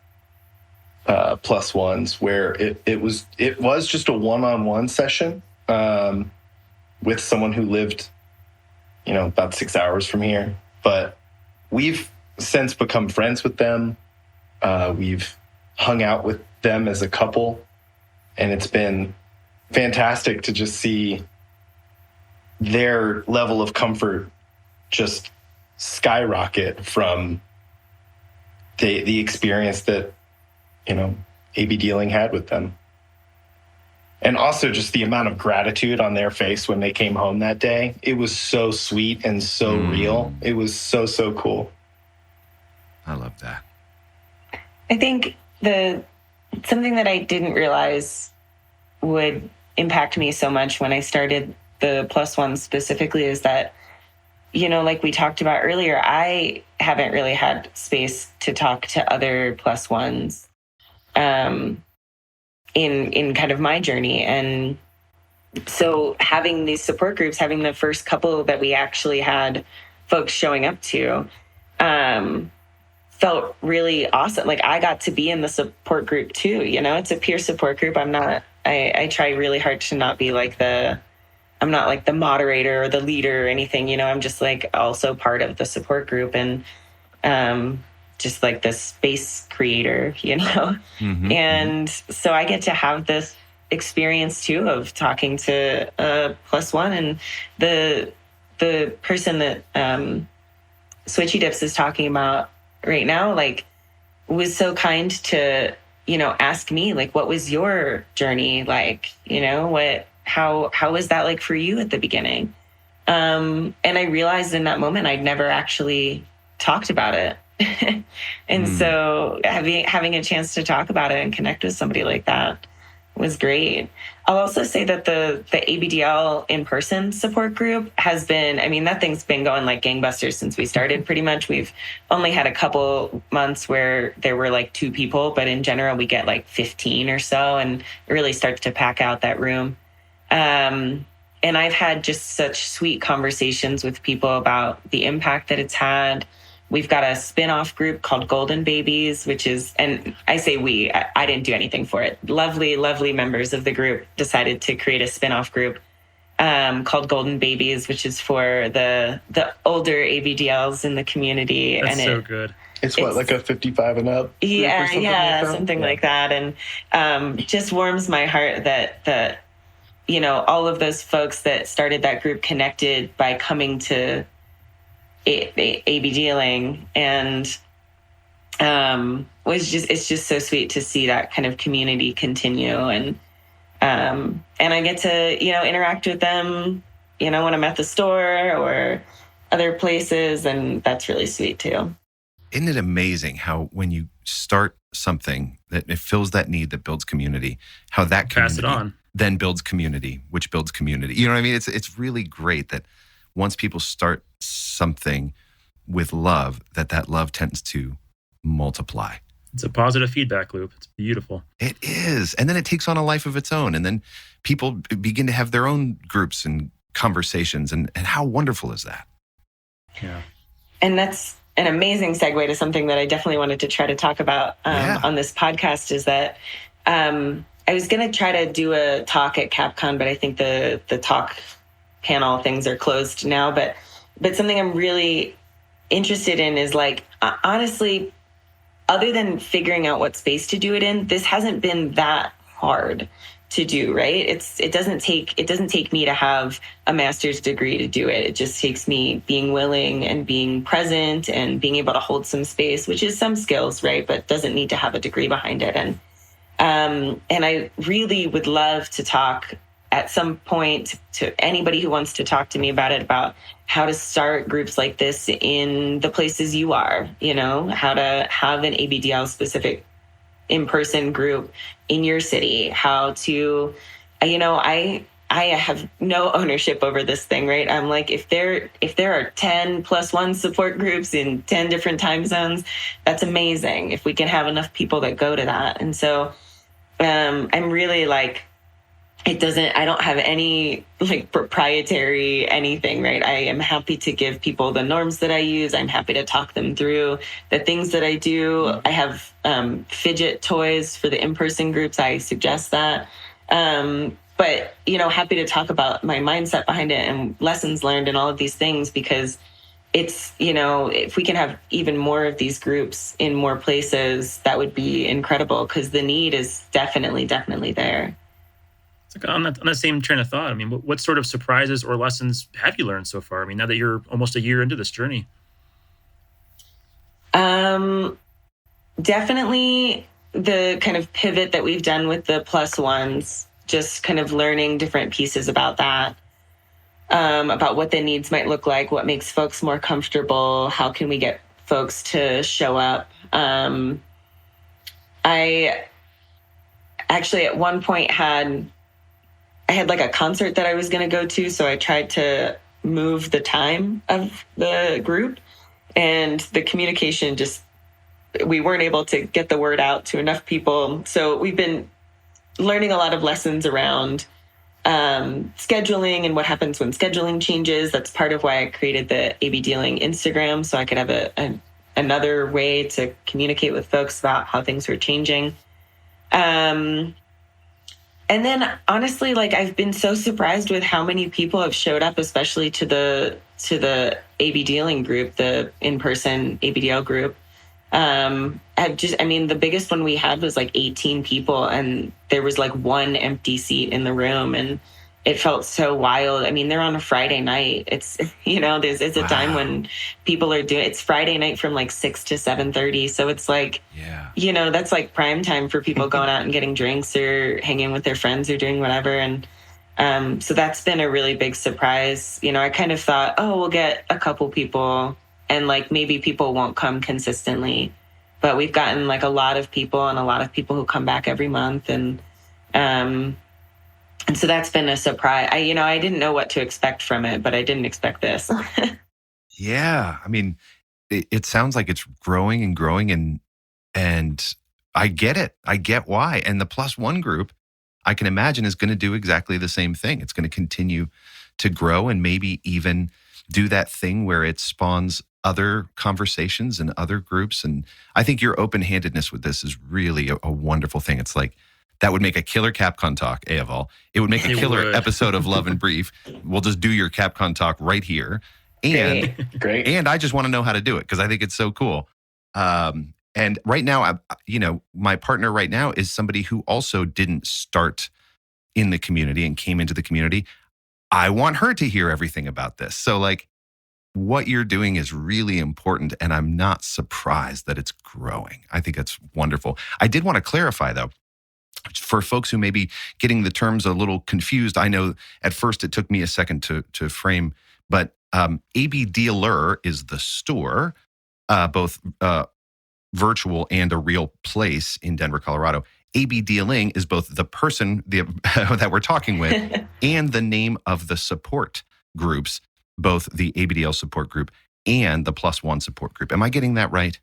plus ones where it was just a one-on-one session with someone who lived, about 6 hours from here. But we've since become friends with them. We've hung out with them as a couple, and it's been fantastic to just see their level of comfort just skyrocket from the experience that, ABDealing had with them. And also just the amount of gratitude on their face when they came home that day. It was so sweet and so real. It was so, so cool. I love that. I think something that I didn't realize would impact me so much when I started the plus one specifically is that, like we talked about earlier, I haven't really had space to talk to other plus ones in kind of my journey. And so having these support groups, having the first couple that we actually had folks showing up to, felt really awesome. Like I got to be in the support group too. It's a peer support group. I try really hard to not be I'm not like the moderator or the leader or anything, I'm just like also part of the support group and just like the space creator, Mm-hmm, and so I get to have this experience too of talking to a plus one, and the person that Switchy Dips is talking about right now, like was so kind to, ask me like, what was your journey like, how was that like for you at the beginning? And I realized in that moment, I'd never actually talked about it. And so having a chance to talk about it and connect with somebody like that was great. I'll also say that the ABDL in-person support group has been, that thing's been going like gangbusters since we started pretty much. We've only had a couple months where there were like 2 people, but in general, we get like 15 or so, and it really starts to pack out that room. And I've had just such sweet conversations with people about the impact that it's had. We've got a spin-off group called Golden Babies, which is, and I say we, I didn't do anything for it. Lovely, lovely members of the group decided to create a spin-off group called Golden Babies, which is for the older ABDLs in the community. That's so good. It's like a 55 and up? Something like that. And just warms my heart that all of those folks that started that group connected by coming to ABDealing, and it's just so sweet to see that kind of community continue, and I get to interact with them when I'm at the store or other places, and that's really sweet too. Isn't it amazing how when you start something that it fills that need that builds community, how that community pass it on then builds community, which builds community. You know what I mean? It's really great that once people start something with love, that love tends to multiply. It's a positive feedback loop. It's beautiful. It is. And then it takes on a life of its own. And then people begin to have their own groups and conversations. And how wonderful is that? Yeah. And that's an amazing segue to something that I definitely wanted to try to talk about on this podcast, is that I was going to try to do a talk at CapCon, but I think the talk panel things are closed now. But something I'm really interested in is, like, honestly, other than figuring out what space to do it in, this hasn't been that hard to do, right? It doesn't take me to have a master's degree to do it. It just takes me being willing and being present and being able to hold some space, which is some skills, right? But doesn't need to have a degree behind it. And I really would love to talk at some point to anybody who wants to talk to me about it, about how to start groups like this in the places you are, how to have an ABDL specific in-person group in your city, how to, I have no ownership over this thing, right? I'm like, if there are 10 +1 support groups in 10 different time zones, that's amazing. If we can have enough people that go to that. And so I'm really like, I don't have any like proprietary anything, right? I am happy to give people the norms that I use. I'm happy to talk them through the things that I do. I have fidget toys for the in-person groups. I suggest that. But, happy to talk about my mindset behind it and lessons learned and all of these things, because it's, if we can have even more of these groups in more places, that would be incredible, because the need is definitely there. It's like on that same train of thought. I mean, what sort of surprises or lessons have you learned so far? I mean, now that you're almost a year into this journey. Definitely the kind of pivot that we've done with the +1s, just kind of learning different pieces about that, about what the needs might look like, what makes folks more comfortable, how can we get folks to show up. I actually at one point I had like a concert that I was going to go to. So I tried to move the time of the group, and the communication we weren't able to get the word out to enough people. So we've been learning a lot of lessons around scheduling and what happens when scheduling changes. That's part of why I created the ABDealing Instagram, so I could have another way to communicate with folks about how things were changing. And then honestly, like, I've been so surprised with how many people have showed up, especially to the ABDealing group, the in-person ABDL group. The biggest one we had was like 18 people, and there was like one empty seat in the room, and it felt so wild. I mean, they're on a Friday night. It's, it's a time when people are it's Friday night from like 6 to 7:30. So it's like, that's like prime time for people going out and getting drinks or hanging with their friends or doing whatever. And so that's been a really big surprise. I kind of thought, we'll get a couple people and like maybe people won't come consistently, but we've gotten like a lot of people and a lot of people who come back every month. And so that's been a surprise. I didn't know what to expect from it, but I didn't expect this. Yeah. I mean, it sounds like it's growing and growing, and I get it. I get why. And the +1 group, I can imagine, is going to do exactly the same thing. It's going to continue to grow and maybe even do that thing where it spawns other conversations and other groups. And I think your open-handedness with this is really a wonderful thing. It's like, that would make a killer CapCon talk, A of all. It would make a killer episode of Love and Brief. We'll just do your CapCon talk right here. And Great. And I just want to know how to do it, because I think it's so cool. And right now, my partner right now is somebody who also didn't start in the community and came into the community. I want her to hear everything about this. So like, what you're doing is really important, and I'm not surprised that it's growing. I think it's wonderful. I did want to clarify, though, for folks who may be getting the terms a little confused. I know at first it took me a second to frame, but ABDealer is the store, both virtual and a real place in Denver, Colorado. ABDealing is both the person that we're talking with and the name of the support groups, both the ABDL support group and the +1 support group. Am I getting that right?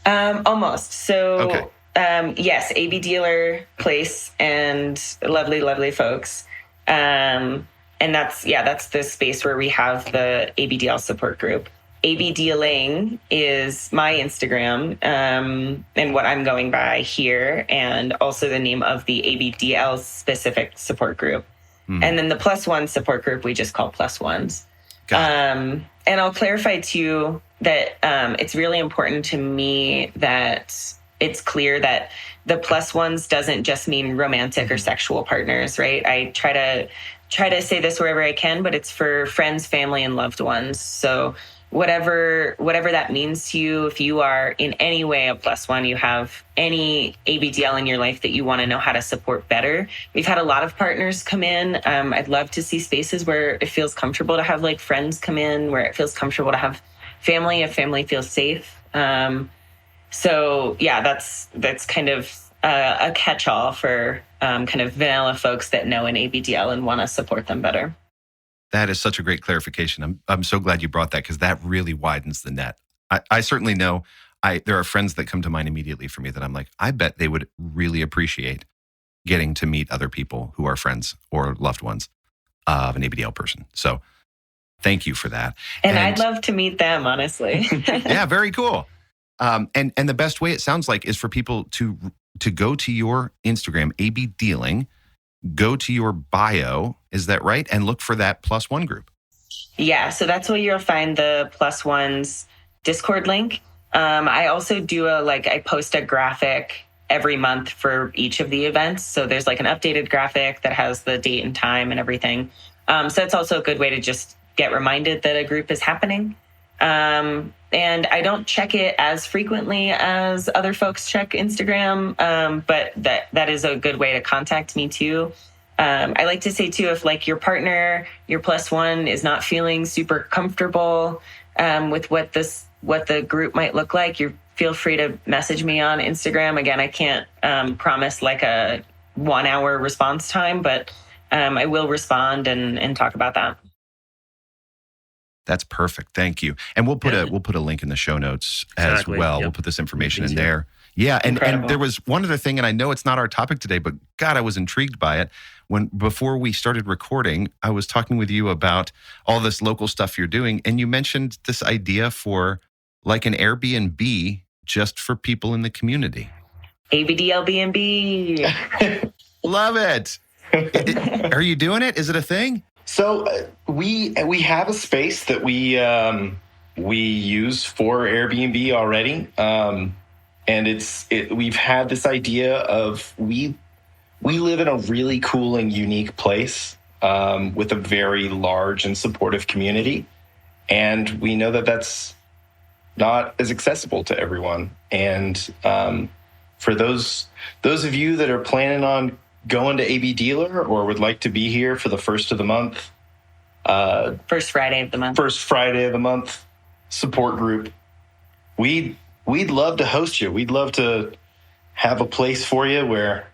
Almost. So, Okay. yes, AB dealer place and lovely, lovely folks. And that's the space where we have the ABDL support group. ABDealing is my Instagram, and what I'm going by here, and also the name of the ABDL specific support group. And then the +1 support group we just call +1s. And I'll clarify too that it's really important to me that it's clear that the +1s doesn't just mean romantic or sexual partners, right? I try to say this wherever I can, but it's for friends, family, and loved ones. So whatever that means to you, if you are in any way a +1, you have any ABDL in your life that you want to know how to support better. We've had a lot of partners come in. I'd love to see spaces where it feels comfortable to have like friends come in, where it feels comfortable to have family, if family feels safe. So yeah, that's kind of a catch-all for kind of vanilla folks that know an ABDL and want to support them better. That is such a great clarification. I'm so glad you brought that, because that really widens the net. I certainly know there are friends that come to mind immediately for me that I'm like, I bet they would really appreciate getting to meet other people who are friends or loved ones of an ABDL person. So thank you for that. And I'd love to meet them, honestly. Yeah, very cool. And the best way, it sounds like, is for people to go to your Instagram, ABDealing, go to your bio, is that right? And look for that +1 group. Yeah, so that's where you'll find the +1's Discord link. I also do I post a graphic every month for each of the events. So there's like an updated graphic that has the date and time and everything. So it's also a good way to just get reminded that a group is happening. And I don't check it as frequently as other folks check Instagram, but that is a good way to contact me too. I like to say too, if like your partner, your +1 is not feeling super comfortable with what the group might look like, you feel free to message me on Instagram. Again, I can't promise like a 1 hour response time, but I will respond and talk about that. That's perfect. Thank you. And we'll put a link in the show notes as well. Yep. We'll put this information in there. Yeah. And there was one other thing, and I know it's not our topic today, but God, I was intrigued by it. Before we started recording, I was talking with you about all this local stuff you're doing. And you mentioned this idea for like an Airbnb just for people in the community. ABDL B&B. Love it. Are you doing it? Is it a thing? So we have a space that we use for Airbnb already, and we've had this idea of we live in a really cool and unique place with a very large and supportive community, and we know that that's not as accessible to everyone. And for those of you that are planning on going to AB Dealer or would like to be here for the first of the month. First Friday of the month. First Friday of the month support group. We'd love to host you. We'd love to have a place for you where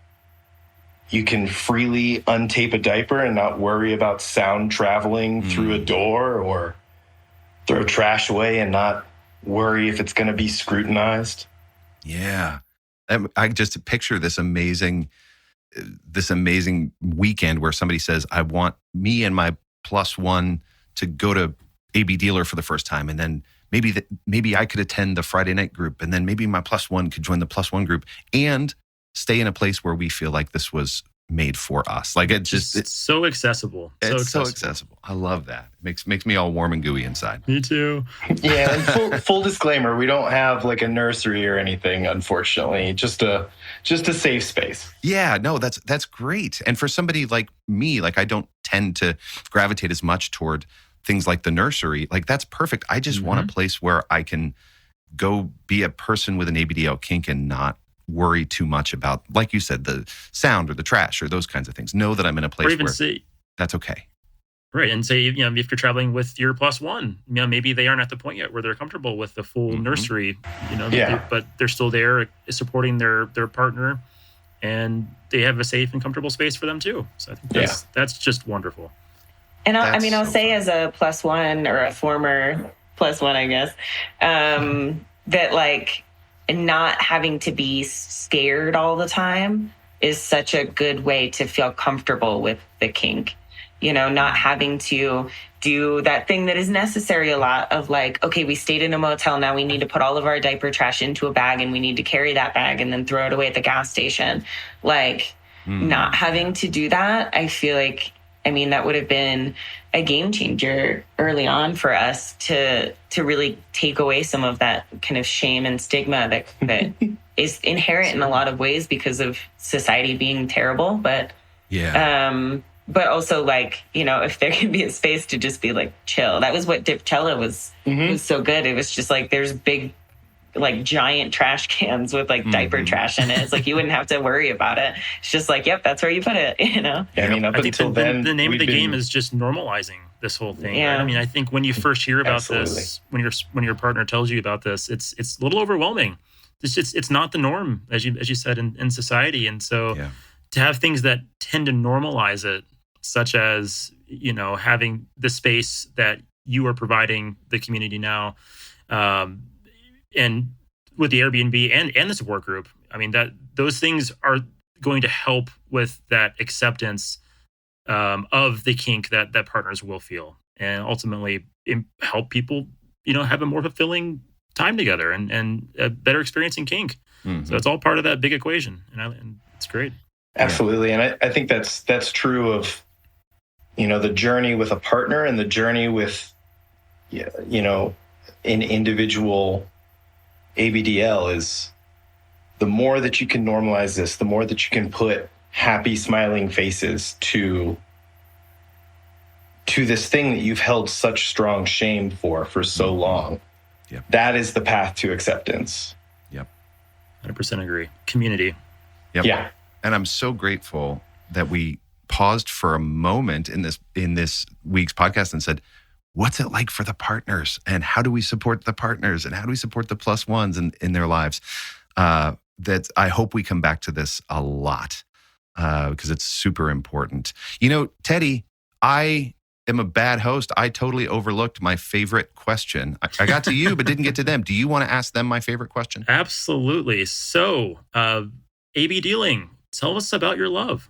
you can freely untape a diaper and not worry about sound traveling through a door, or throw trash away and not worry if it's going to be scrutinized. Yeah. I just picture this amazing weekend where somebody says, I want me and my +1 to go to AB Dealer for the first time. And then maybe I could attend the Friday night group. And then maybe my +1 could join the +1 group and stay in a place where we feel like this was made for us. Like it's so accessible. It's so accessible. I love that. It makes me all warm and gooey inside. Me too. Yeah. And full disclaimer, we don't have like a nursery or anything, unfortunately. Just a safe space. Yeah, no, that's great. And for somebody like me, like I don't tend to gravitate as much toward things like the nursery. Like that's perfect. I just want a place where I can go be a person with an ABDL kink and not worry too much about, like you said, the sound or the trash or those kinds of things. Know that I'm in a place where that's okay. Right. And say, if you're traveling with your +1, maybe they aren't at the point yet where they're comfortable with the full nursery, but they're still there supporting their partner, and they have a safe and comfortable space for them too. So I think that's just wonderful. And I'll say as a +1 or a former +1, I guess, that like, not having to be scared all the time is such a good way to feel comfortable with the kink. Not having to do that thing that is necessary a lot of like, okay, we stayed in a motel. Now we need to put all of our diaper trash into a bag and we need to carry that bag and then throw it away at the gas station. Like not having to do that, I feel like, that would have been a game changer early on for us to really take away some of that kind of shame and stigma that is inherent in a lot of ways because of society being terrible. But but also like, if there can be a space to just be like chill. That was what Dipchella was so good. It was just like there's big like giant trash cans with like diaper trash in it. It's like you wouldn't have to worry about it. It's just like, yep, that's where you put it, Yeah, I think the name of the game is just normalizing this whole thing. Yeah. Right? I think when you first hear about this, when your partner tells you about this, it's a little overwhelming. It's not the norm, as you said, in society. And so to have things that tend to normalize it, such as, having the space that you are providing the community now, and with the Airbnb and the support group, that those things are going to help with that acceptance of the kink that partners will feel, and ultimately help people, have a more fulfilling time together and a better experience in kink. So it's all part of that big equation, and it's great. Absolutely, and I think that's true of the journey with a partner and the journey with an individual ABDL is the more that you can normalize this, the more that you can put happy, smiling faces to this thing that you've held such strong shame for so long. Yep. That is the path to acceptance. Yep. 100% agree. Community. Yep. Yeah. And I'm so grateful that we paused for a moment in this week's podcast and said, what's it like for the partners, and how do we support the partners, and how do we support the plus ones in their lives? That I hope we come back to this a lot because it's super important. Teddy, I am a bad host. I totally overlooked my favorite question. I got to you, but didn't get to them. Do you want to ask them my favorite question? Absolutely. So, ABDealing, tell us about your love.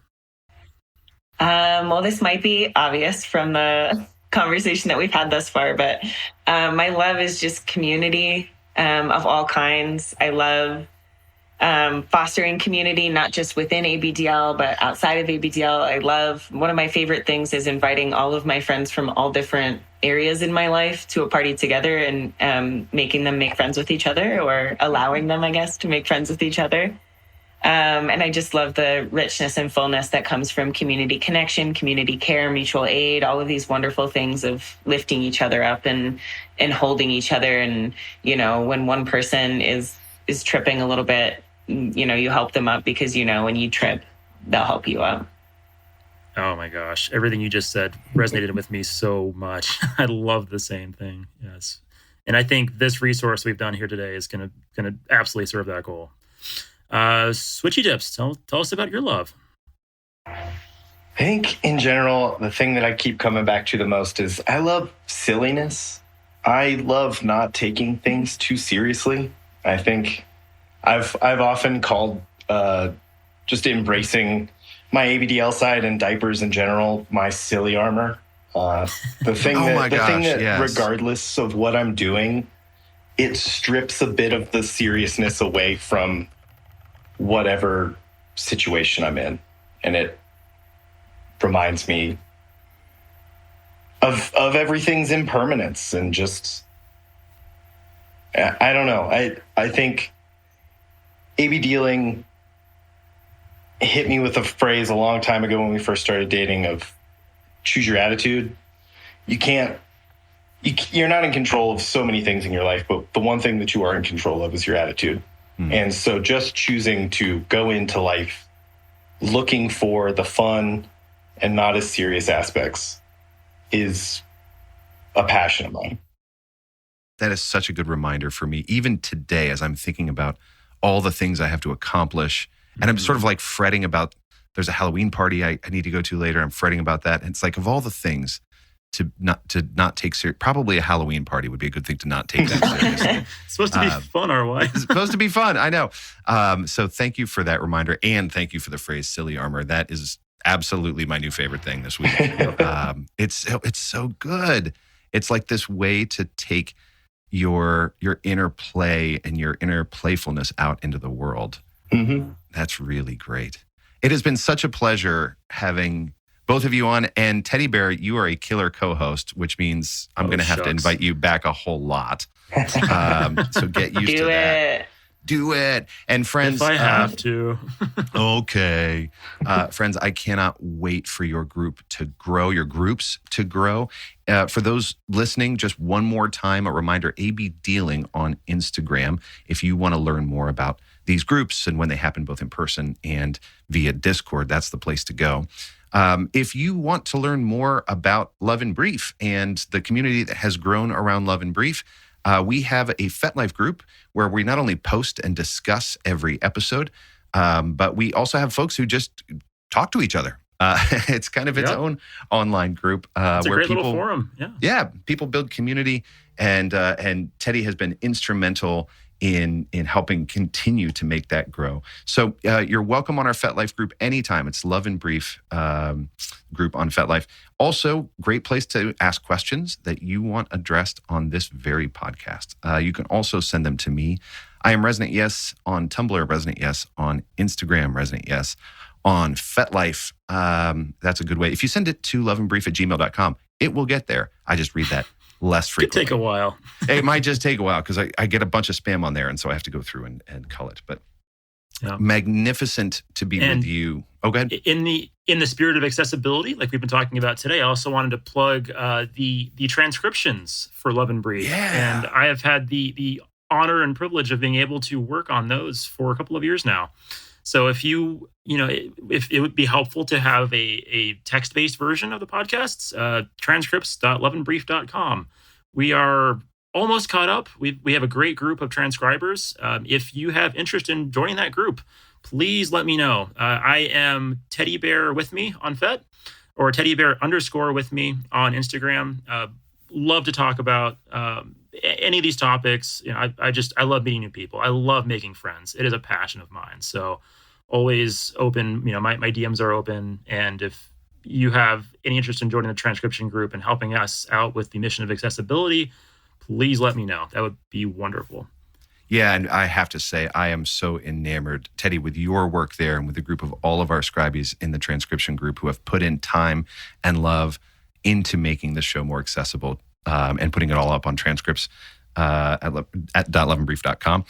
Well, this might be obvious from the conversation that we've had thus far, but my love is just community of all kinds. I love fostering community, not just within ABDL, but outside of ABDL. One of my favorite things is inviting all of my friends from all different areas in my life to a party together and making them make friends with each other, or allowing them, I guess, to make friends with each other. And I just love the richness and fullness that comes from community connection, community care, mutual aid, all of these wonderful things of lifting each other up and holding each other. And, when one person is tripping a little bit, you help them up because, when you trip, they'll help you up. Oh my gosh. Everything you just said resonated with me so much. I love the same thing. Yes. And I think this resource we've done here today is going to absolutely serve that goal. Switchy Dips, tell us about your love. I think in general, the thing that I keep coming back to the most is I love silliness. I love not taking things too seriously. I think I've often called just embracing my ABDL side and diapers in general my silly armor. The thing that regardless of what I'm doing, it strips a bit of the seriousness away from whatever situation I'm in. And it reminds me of everything's impermanence and just, I don't know. I think ABDealing hit me with a phrase a long time ago when we first started dating of choose your attitude. You're not in control of so many things in your life, but the one thing that you are in control of is your attitude. And so just choosing to go into life looking for the fun and not as serious aspects is a passion of mine. That is such a good reminder for me, even today, as I'm thinking about all the things I have to accomplish. And I'm sort of like fretting about, there's a Halloween party I need to go to later. I'm fretting about that. And it's like, of all the things, to not take serious. Probably a Halloween party would be a good thing to not take that seriously. It's supposed to be fun, RY. It's supposed to be fun. I know. So thank you for that reminder, and thank you for the phrase "silly armor." That is absolutely my new favorite thing this week. It's so good. It's like this way to take your inner play and your inner playfulness out into the world. Mm-hmm. That's really great. It has been such a pleasure having both of you on. And Teddy Bear, you are a killer co-host, which means I'm going to have to invite you back a whole lot. So get used to that. Do it. And friends, if I have to. Okay. Friends, I cannot wait for your group to grow, your groups to grow. For those listening, just one more time, a reminder, ABDealing on Instagram. If you want to learn more about these groups and when they happen both in person and via Discord, that's the place to go. If you want to learn more about Love and Brief and the community that has grown around Love and Brief, we have a FetLife group where we not only post and discuss every episode, but we also have folks who just talk to each other. It's kind of its own online group it's where a great people, little forum. Yeah, people build community, and Teddy has been instrumental in helping continue to make that grow. So you're welcome on our FetLife group anytime. It's Love and Brief group on FetLife. Also, great place to ask questions that you want addressed on this very podcast. You can also send them to me. I am Resonant Yes on Tumblr, Resonant Yes on Instagram, Resonant Yes on FetLife. That's a good way. If you send it to loveandbrief@gmail.com, it will get there. I just read that less frequently. It could take a while. It might just take a while because I get a bunch of spam on there, and so I have to go through and cull it. But magnificent to be with you. Oh, go ahead. In the spirit of accessibility, like we've been talking about today, I also wanted to plug the transcriptions for Love and Brief. Yeah. And I have had the honor and privilege of being able to work on those for a couple of years now. So if if it would be helpful to have a text-based version of the podcasts, transcripts.loveandbrief.com. We are almost caught up. We have a great group of transcribers. If you have interest in joining that group, please let me know. I am Teddy Bear with me on Fet, or Teddy Bear _ with me on Instagram. Love to talk about any of these topics. I love meeting new people. I love making friends. It is a passion of mine. So always open, my DMs are open. And if you have any interest in joining the transcription group and helping us out with the mission of accessibility, please let me know. That would be wonderful. Yeah, and I have to say, I am so enamored, Teddy, with your work there and with the group of all of our scribies in the transcription group who have put in time and love into making the show more accessible and putting it all up on transcripts at loveandbrief.com.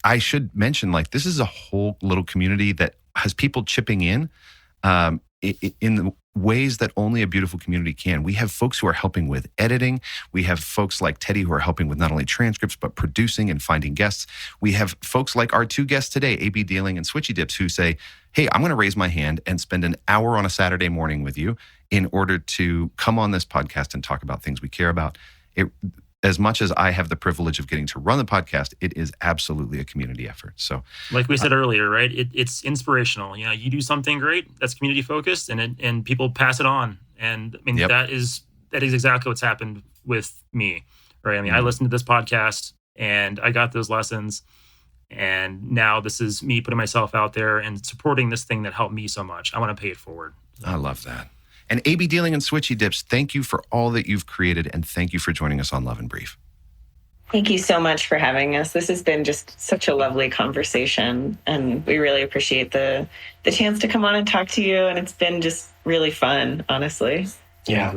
I should mention, this is a whole little community that has people chipping in the ways that only a beautiful community can. We have folks who are helping with editing. We have folks like Teddy who are helping with not only transcripts, but producing and finding guests. We have folks like our two guests today, ABDealing and Switchy Dips, who say, hey, I'm going to raise my hand and spend an hour on a Saturday morning with you in order to come on this podcast and talk about things we care about. As much as I have the privilege of getting to run the podcast, it is absolutely a community effort. So, like we said earlier, right? It's inspirational. You do something great that's community focused, and people pass it on. And I mean, that is exactly what's happened with me, right? I mean, I listened to this podcast and I got those lessons, and now this is me putting myself out there and supporting this thing that helped me so much. I want to pay it forward. So. I love that. And ABDealing and Switchy Dips, thank you for all that you've created, and thank you for joining us on Love and Brief. Thank you so much for having us. This has been just such a lovely conversation, and we really appreciate the chance to come on and talk to you, and it's been just really fun, honestly. Yeah,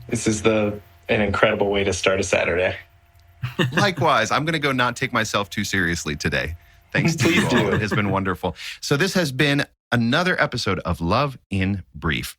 this is an incredible way to start a Saturday. Likewise, I'm going to go not take myself too seriously today. Thanks to you all. It has been wonderful. So this has been another episode of Love in Brief.